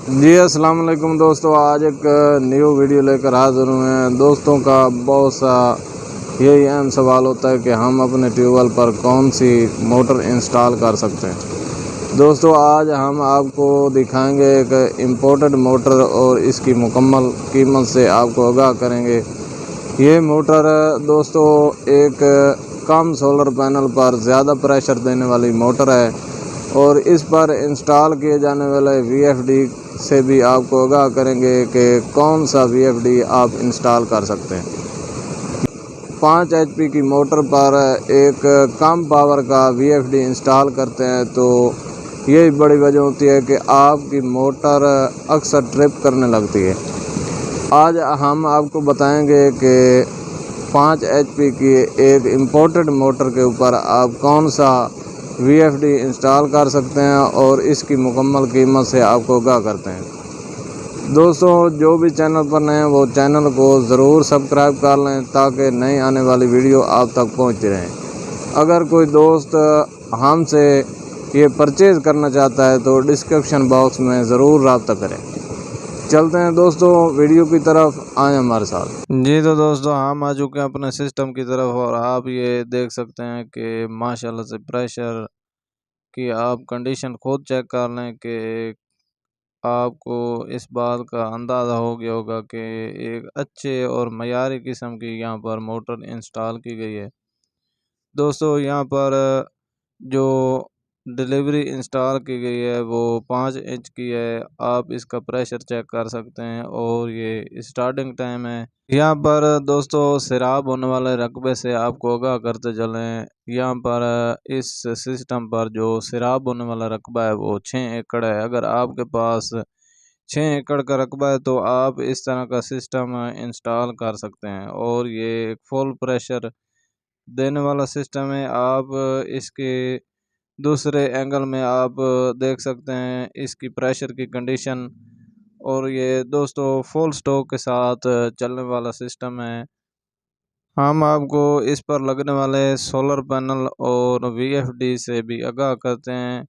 जी अस्सलाम वालेकुम दोस्तों, आज एक न्यू वीडियो लेकर हाज़िर हुए हैं। दोस्तों का बहुत सा यही अहम सवाल होता है कि हम अपने ट्यूबवेल पर कौन सी मोटर इंस्टॉल कर सकते हैं। दोस्तों आज हम आपको दिखाएंगे एक इम्पोर्टेड मोटर और इसकी मुकम्मल कीमत से आपको आगाह करेंगे। ये मोटर दोस्तों एक कम सोलर पैनल पर ज़्यादा प्रेशर देने वाली मोटर है और इस पर इंस्टॉल किए जाने वाले वीएफडी से भी आपको आगाह करेंगे कि कौन सा वीएफडी आप इंस्टॉल कर सकते हैं। 5 एचपी की मोटर पर एक कम पावर का वीएफडी इंस्टॉल करते हैं तो यही बड़ी वजह होती है कि आपकी मोटर अक्सर ट्रिप करने लगती है। आज हम आपको बताएंगे कि 5 एचपी की एक इम्पोर्टेड मोटर के ऊपर आप कौन सा वीएफडी इंस्टॉल कर सकते हैं और इसकी मुकम्मल कीमत से आपको आगाह करते हैं। दोस्तों जो भी चैनल पर नए हैं वो चैनल को ज़रूर सब्सक्राइब कर लें ताकि नई आने वाली वीडियो आप तक पहुंचती रहें। अगर कोई दोस्त हमसे ये परचेज़ करना चाहता है तो डिस्क्रिप्शन बॉक्स में ज़रूर रब्ता करें। चलते हैं दोस्तों वीडियो की तरफ, आए हमारे साथ। जी तो दोस्तों हम आ चुके हैं अपने सिस्टम की तरफ और आप ये देख सकते हैं कि माशाल्लाह से प्रेशर की आप कंडीशन खुद चेक कर लें कि आपको इस बात का अंदाज़ा हो गया होगा कि एक अच्छे और मयारी किस्म की यहाँ पर मोटर इंस्टॉल की गई है। दोस्तों यहाँ पर जो डिलीवरी इंस्टॉल की गई है वो 5 इंच की है। आप इसका प्रेशर चेक कर सकते हैं और ये स्टार्टिंग टाइम है। यहाँ पर दोस्तों सैराब होने वाले रकबे से आपको आगाह करते चलें। यहाँ पर इस सिस्टम पर जो सैराब होने वाला रकबा है वो 6 एकड़ है। अगर आपके पास 6 एकड़ का रकबा है तो आप इस तरह का सिस्टम इंस्टॉल कर सकते हैं और ये फुल प्रेशर देने वाला सिस्टम है। आप इसके दूसरे एंगल में आप देख सकते हैं इसकी प्रेशर की कंडीशन और ये दोस्तों फुल स्टॉक के साथ चलने वाला सिस्टम है। हम आपको इस पर लगने वाले सोलर पैनल और वीएफडी से भी आगाह करते हैं।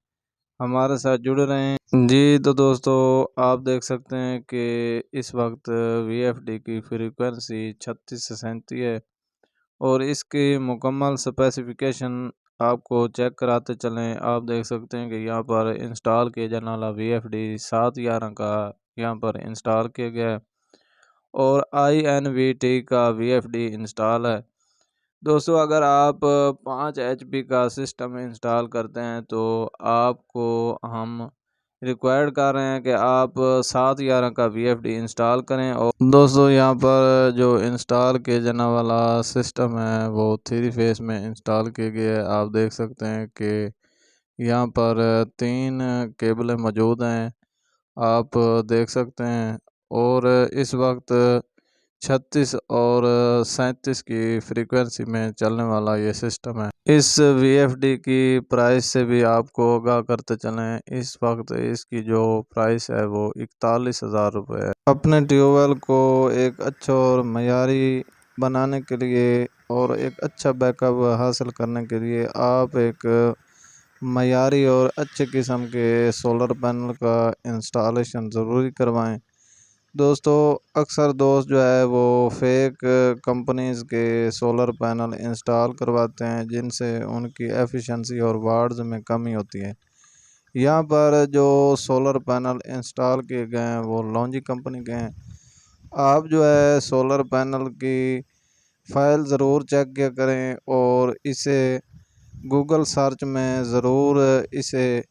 हमारे साथ जुड़े रहें। जी तो दोस्तों आप देख सकते हैं कि इस वक्त वीएफडी की फ्रीक्वेंसी 36 से 37 है और इसकी मुकम्मल स्पेसिफिकेशन आपको चेक कराते चलें। आप देख सकते हैं कि यहाँ पर इंस्टॉल किया जाने वाला वीएफडी 711 का यहाँ पर इंस्टॉल किया गया है और INVT का वीएफडी इंस्टॉल है। दोस्तों अगर आप 5 एचपी का सिस्टम इंस्टॉल करते हैं तो आपको हम रिक्वायर्ड कर रहे हैं कि आप 711 का वीएफडी इंस्टॉल करें। और दोस्तों यहाँ पर जो इंस्टॉल किए जाने वाला सिस्टम है वो 3 फेस में इंस्टॉल किए गए हैं। आप देख सकते हैं कि यहाँ पर 3 केबलें मौजूद हैं, आप देख सकते हैं और इस वक्त 36 और 37 की फ्रीक्वेंसी में चलने वाला ये सिस्टम है। इस वीएफडी की प्राइस से भी आपको आगाह करते चलें। इस वक्त इसकी जो प्राइस है वो 41,000 रुपये है। अपने ट्यूबवेल को एक अच्छा और मयारी बनाने के लिए और एक अच्छा बैकअप हासिल करने के लिए आप एक मयारी और अच्छे किस्म के सोलर पैनल का इंस्टॉलेशन ज़रूरी करवाएं। दोस्तों अक्सर दोस्त जो है वो फेक कंपनीज़ के सोलर पैनल इंस्टॉल करवाते हैं जिनसे उनकी एफिशिएंसी और वाट्स में कमी होती है। यहाँ पर जो सोलर पैनल इंस्टॉल किए गए हैं वो लॉन्जी कंपनी के हैं। आप जो है सोलर पैनल की फ़ाइल ज़रूर चेक किया करें और इसे गूगल सर्च में ज़रूर इसे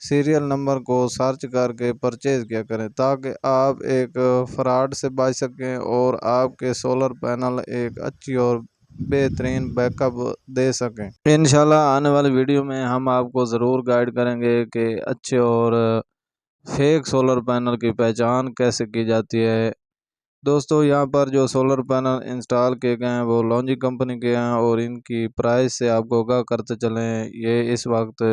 सीरियल नंबर को सर्च करके परचेज़ किया करें ताकि आप एक फ्रॉड से बच सकें और आपके सोलर पैनल एक अच्छी और बेहतरीन बैकअप दे सकें। इंशाल्लाह आने वाली वीडियो में हम आपको ज़रूर गाइड करेंगे कि अच्छे और फेक सोलर पैनल की पहचान कैसे की जाती है। दोस्तों यहाँ पर जो सोलर पैनल इंस्टॉल किए गए हैं वो लॉन्जी कंपनी के हैं और इनकी प्राइस से आपको आगाह करते चलें। ये इस वक्त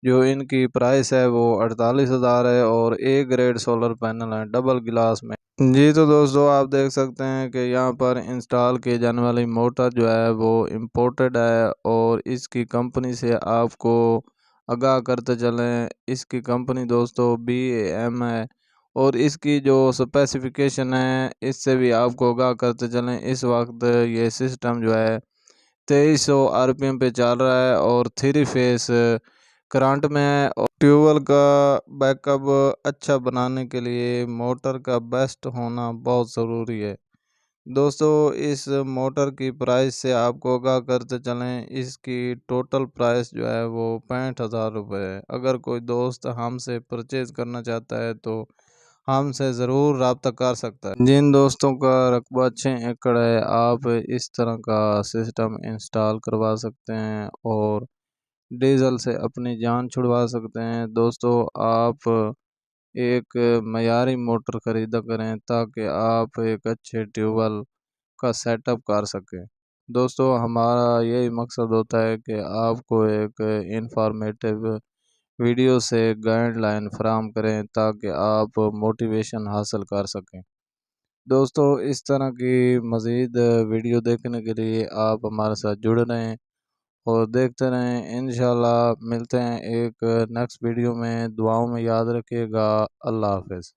जो इनकी प्राइस है वो 48,000 है और ए ग्रेड सोलर पैनल है डबल गिलास में। जी तो दोस्तों आप देख सकते हैं कि यहाँ पर इंस्टॉल किए जाने वाली मोटर जो है वो इम्पोर्टेड है और इसकी कंपनी से आपको आगाह करते चलें। इसकी कंपनी दोस्तों BAM है और इसकी जो स्पेसिफिकेशन है इससे भी आपको आगाह करते चलें। इस वक्त ये सिस्टम जो है 2300 आरपीएम पे चल रहा है और 3 फेस करंट में है। और ट्यूबवेल का बैकअप अच्छा बनाने के लिए मोटर का बेस्ट होना बहुत ज़रूरी है। दोस्तों इस मोटर की प्राइस से आपको आगाह करते चलें, इसकी टोटल प्राइस जो है वो 65,000 रुपये है। अगर कोई दोस्त हमसे परचेज़ करना चाहता है तो हमसे ज़रूर रब्ता कर सकता है। जिन दोस्तों का रकबा 6 एकड़ है आप इस तरह का सिस्टम इंस्टॉल करवा सकते हैं और डीजल से अपनी जान छुड़वा सकते हैं। दोस्तों आप एक मयारी मोटर ख़रीदा करें ताकि आप एक अच्छे ट्यूबवेल का सेटअप कर सकें। दोस्तों हमारा यही मकसद होता है कि आपको एक इंफॉर्मेटिव वीडियो से गाइडलाइन फराहम करें ताकि आप मोटिवेशन हासिल कर सकें। दोस्तों इस तरह की मज़ीद वीडियो देखने के लिए आप हमारे साथ जुड़ रहें और देखते रहें। इंशाल्लाह मिलते हैं एक नेक्स्ट वीडियो में। दुआओं में याद रखिएगा। अल्लाह हाफ़िज़।